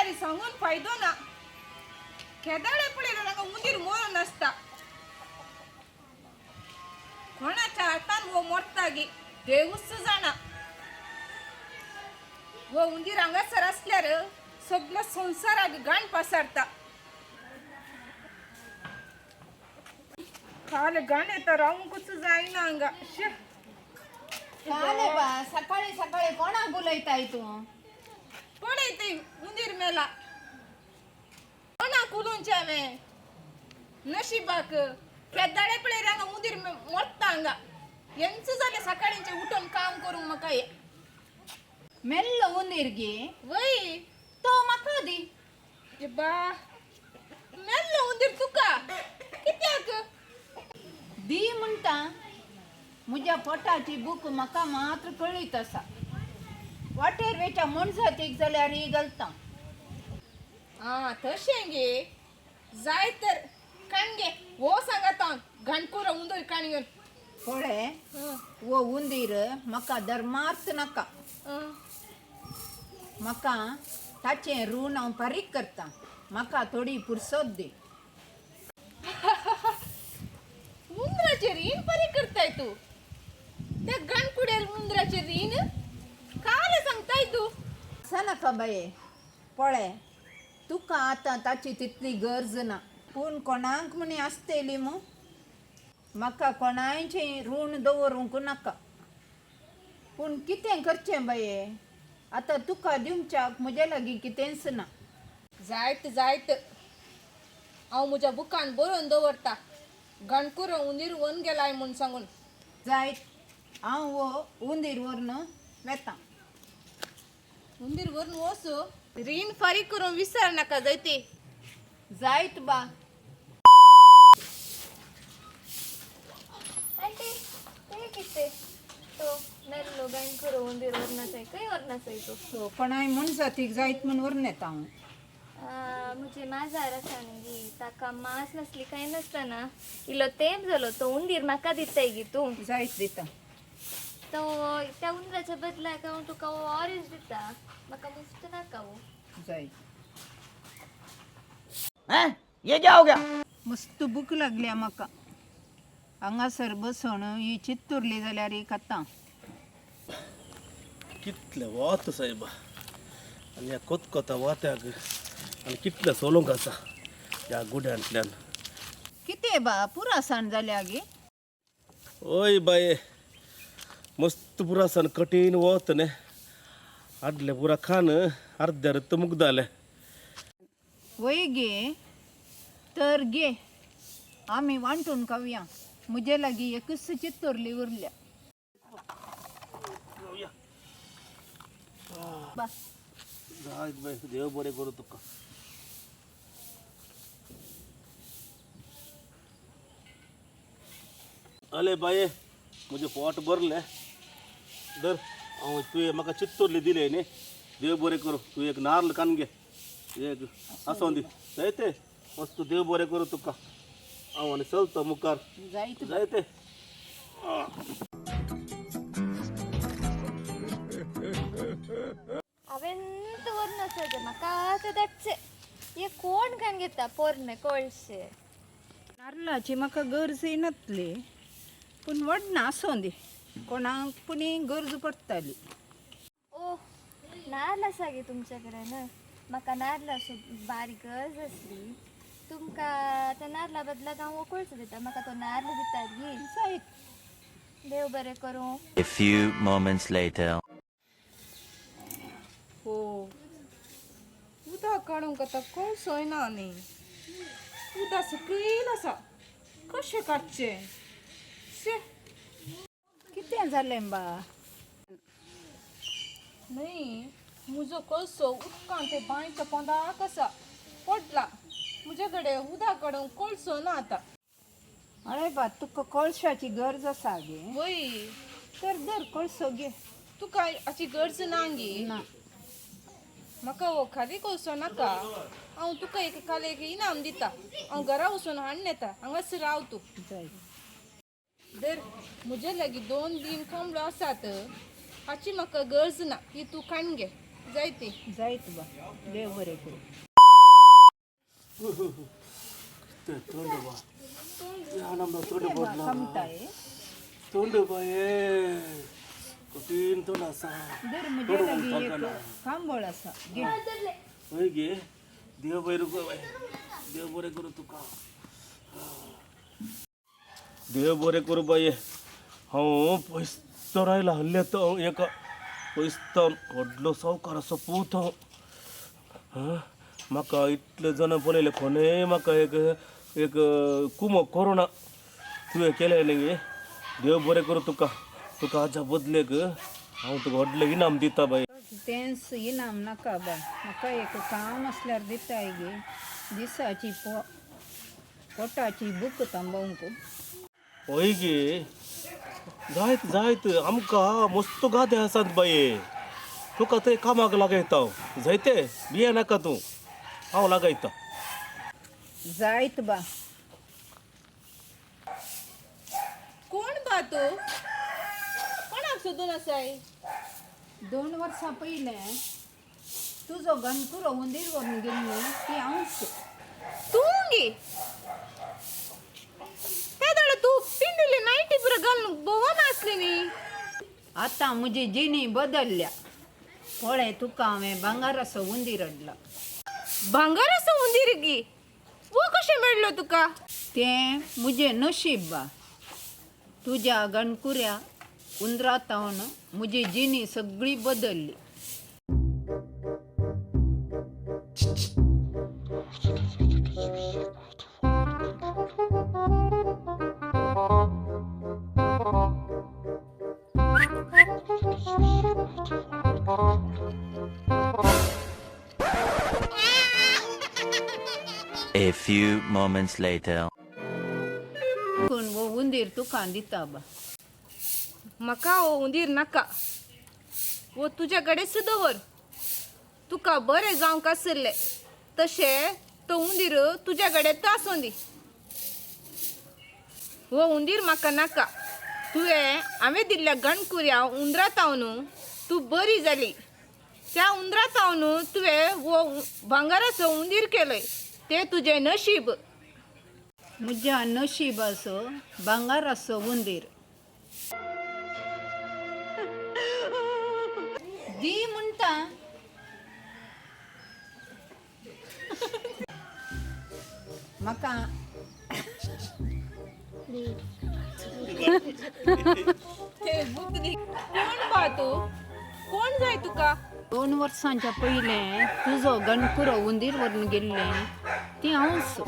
सकाळी सांगून फायदो ना केदाळे पडेल ना उंदीर मोर नसता कोणाच्या हातान वो मोडतागी देऊच जाणा वो उंदीर हांगासर असल्यार सगळं संसाराक घाण पसरता काल घाण येता रावूंकच जायना हांगा काले बा सकाळी सकाळी कोणाक उलयताय तू पळयते उंदीर मेला कोणाक उलोवचें हांवें नशिबाक केदाळे पळय हांगा उंदीर मोडटा हांगा हेंच जालें सकाळींचे उठून काम करूंक म्हाका हे मेल्लो उंदीर गे वय तो म्हाका दी ए बा मेल्लो उंदीर तुका कित्याक दी म्हणटा म्हज्या पोटाची भूक म्हाका मात्र कळीत आसा वाटेर वेच्या मणसातीक जाल्यार ही घालता आ तशें गे जाय तर काण गे हो सांगात घाणकूर उंदीर काण घेवन पळय वो उंदीर म्हाका धर्मार्थ नाका म्हाका ताचें ऋण हांव फारीक करता म्हाका थोडी पुरसत दी उंदराचेर रीण फारीक करताय तू त्या घाणकुड्यार उंदराचेर रीण काल सांगताय तू आसा नाका बाये पळय तुका आतां ताची तितली गरज ना पूण कोणाक म्हणी आसतली मू म्हाका कोणायचें ऋण दवरूंक नाका पूण कितें करचें बाये आतां तुका दिवच्याक म्हजे लागीं कितेंच ना जायत जायत हांव म्हज्या बुकान बरोवन दवरता घाणकूर उंदीर वन गेलाय म्हूण सांगून जायत हांव वो उंदीर व्हरून वेता उंदीर व्हरून वचो रीण फारीक करून विसर नाका जायते जायत बा आंटी ते किती तो मेल्लो गायन करो उंदीर वरनाचाय खंय वरनाचाय तो सो कोणाय म्हण जातीक जायत म्हूण व्हरून येता हांव म्हणजे माझा रसांगी ताका मांस नसली काय नसताना इलो तेंप जालो तो उंदीर म्हाका दिताय गी तू जायत दिता तो त्या उंदराच्या बदलाक हांव तुका ऑरेंज दिता म्हाका मुफ्त नाका वो जायत हैं ये क्या हो गया मस्त भूक लागल्या म्हाका हांगासर बसून ही चित्तुरली जाल्यार ही खाता कितले वात साहेब आनी ह्या कोतकोता वात्याक आनी कितले सोलोंक आसा ह्या गुड्यांतल्यान कितें बा पुरासाण जाल्या गे ओय बाये मस्त पुरासान कठीण वत न्ही आदले पुरा खान अर्द्यार मुग्धाले वय गे तर गे आमी वांटून खावया म्हजे लागीं एकच चित्तुरली उरल्या बा जायत बाय देव बरें करूं तुका आले बाये म्हजें पोट भरलें धर हांव तुवें म्हाका चित्तोरली दिले न्ही देव बरें करूं तूं एक नाल्ल कान घे एक आसों दी जायते मस्त देव बरें करूं तुका हांव आनी चलता मुखार जायत जायते हांवें वरनाचाय म्हाका आतां धाडचे हे कोण काण घेता पोरणे कळशे नारळाची म्हाका गरज येनातली पूण वडना आसों दी कोणाक पुणी गरज पडटाली ओ नाल्ल आसा गे तुमचे कडेन म्हाका नाल्ल असो बारीक गरज आसली तुमकां त्या नाल्ला बदलाक हांव वकळचो दिता म्हाका तो नाल्ल दितात गी जायत देव बरें करूं A few moments later. हो उदक काडूंक आतां कळसोय ना न्ही उदक सकयल आसा कशें काडचें शे कितें जालें बा न्ही म्हजो कळसो उदकान ते बांयच्या पोंदाक आसा पडला म्हजे कडेन उदक काडूंक कळसो ना आतां अरे बा तुका कळशाची गरज आसा गे वय तर धर कळसो घे तुका हाची गरज ना गे ना म्हाका हो खाली कळसो नाका हांव तुका एक काल एक इनाम दिता हांव घरा वचून हाडून येता हांगाच राव तूं जायत धर म्हजे लागीं 2 दिन कोंबडो आसात हाची म्हाका गरज ना ती तूं काण घे जायते जायत बा देव बरे करू ते तोंड बा आनंद तोंड पडला कमताय तोंड बाये कठीण तोंड असा दर म्हणजे लगी एक कांबळ असा घे होय गे देव बरे बाय देव बरे करू तुका देव बरे करू बाये हांव पयस रायला हल्ले तो एका पयस व्हडलो सावकार असो पूत हांव म्हाका इतले जण पळयले कोणेय म्हाका एक कुमो कोरोना तुवें केलें न्ही देव बरें करूं तुका तुका हाच्या बदलेक हांव तुका व्हडलें इनाम दिता बाय तेंच इनाम नाका बा म्हाका एक काम असल्यार दिताय गे दिसाची पोटाची भूक थांबोवंक होय गे जायत आमकां मस्त गादे आसात बाये तुका थंय कामाक लागायता जायते भिये नाका तूं हांव लागायता जायत बा कोण बा तू कोणाक सोदून आसाय 2 वर्सां पयले तुजो गणकुरो हुंदीर व्हरून गेल्ली ती हांवच तू गे त्या तू पिंडले नाईटी पुरा घालून भोवन आसली न्ही आतां म्हजी जिणी बदलल्या पळय तुका हांवें भांगाराचो हुंदीर हाडला भांगाराचो हुंदीर गे वो कशें मेळ्ळो तुका तें म्हजें नशीब बा तुज्या गणकुऱ्या हुंदरांतावन म्हजी जिणी सगळी बदलली A few moments later. पूण वो हुंदीर तुका दिता बा म्हाका हो हुंदीर नाका वो तुज्या कडेच दवर तुका बरें जावंक आसलें तशें तो हुंदीर तुज्या कडेन आसूं दी हो हुंदीर म्हाका नाका तुवें हांवें दिल्ल्या गणकुऱ्या हुंदरांतावन तूं बरी जाली त्या हुंदरांतावन तुवें वो भांगाराचो हुंदीर केलय तें तुजें नशीब म्हज्या नशिबाचो भांगाराचो हुंदीर दी म्हणटा म्हाका कोण बा तू कोण जाय तुका 2 वर्सांच्या पयलें तुजो गणकुरो हुंदीर व्हरून गेल्लें ती हांवच